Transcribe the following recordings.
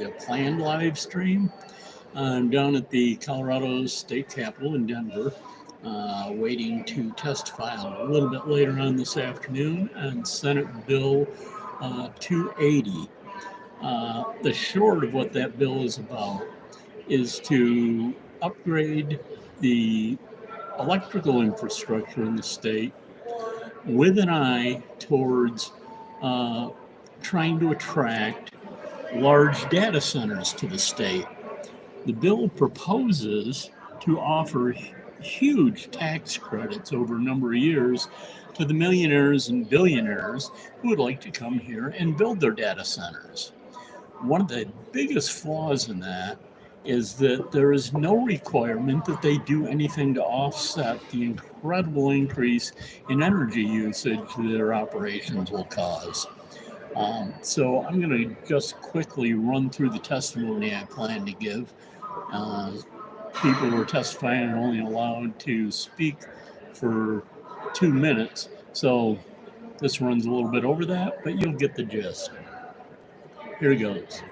a planned live stream. I'm down at the Colorado State Capitol in Denver, waiting to testify a little bit later on this afternoon on Senate Bill 280. The short of what that bill is about is to upgrade the electrical infrastructure in the state with an eye towards uh, trying to attract large data centers to the state. The bill proposes to offer huge tax credits over a number of years to the millionaires and billionaires who would like to come here and build their data centers. One of the biggest flaws in that is that there is no requirement that they do anything to offset the incredible increase in energy usage that their operations will cause. So I'm going to just quickly run through the testimony I plan to give. Uh, People who are testifying are only allowed to speak for 2 minutes, so this runs a little bit over that, but you'll get the gist. Here it goes.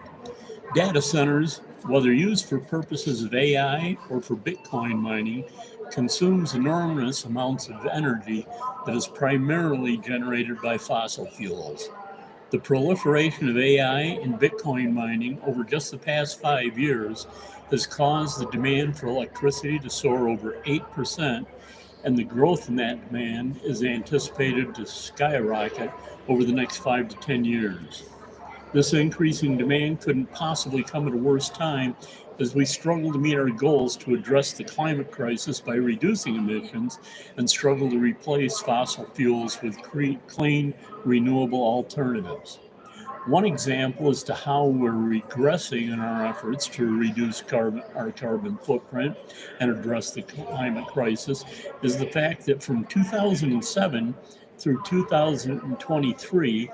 Data centers, whether used for purposes of AI or for Bitcoin mining, consumes enormous amounts of energy that is primarily generated by fossil fuels. The proliferation of AI and Bitcoin mining over just the past 5 years has caused the demand for electricity to soar over 8%, and the growth in that demand is anticipated to skyrocket over the next 5 to 10 years. This increasing demand couldn't possibly come at a worse time as we struggle to meet our goals to address the climate crisis by reducing emissions and struggle to replace fossil fuels with clean, renewable alternatives. One example as to how we're regressing in our efforts to reduce our carbon footprint and address the climate crisis is the fact that from 2007 through 2023,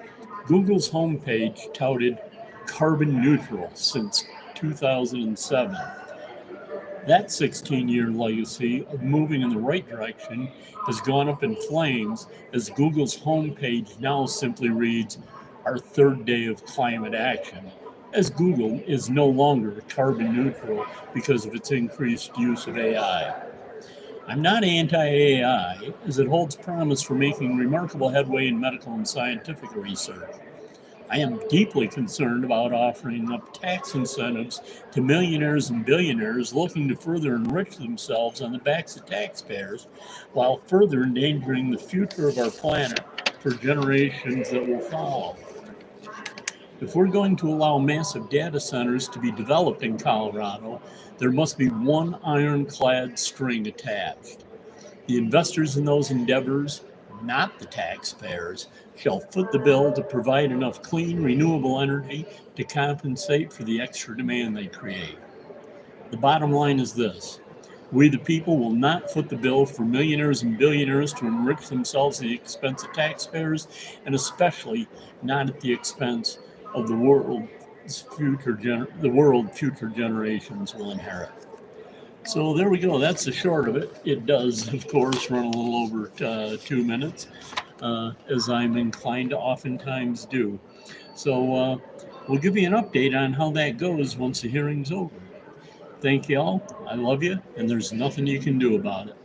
Google's homepage touted carbon neutral since 2007. That 16-year legacy of moving in the right direction has gone up in flames as Google's homepage now simply reads, "Our third day of climate action," as Google is no longer carbon neutral because of its increased use of AI. I'm not anti-AI, as it holds promise for making remarkable headway in medical and scientific research. I am deeply concerned about offering up tax incentives to millionaires and billionaires looking to further enrich themselves on the backs of taxpayers, while further endangering the future of our planet for generations that will follow. If we're going to allow massive data centers to be developed in Colorado, there must be one ironclad string attached. The investors in those endeavors, not the taxpayers, shall foot the bill to provide enough clean, renewable energy to compensate for the extra demand they create. The bottom line is this: we the people will not foot the bill for millionaires and billionaires to enrich themselves at the expense of taxpayers, and especially not at the expense of the world future generations will inherit. So there we go. That's the short of it. It does, of course, run a little over 2 minutes, as I'm inclined to oftentimes do. So we'll give you an update on how that goes once the hearing's over. Thank you all. I love you, and there's nothing you can do about it.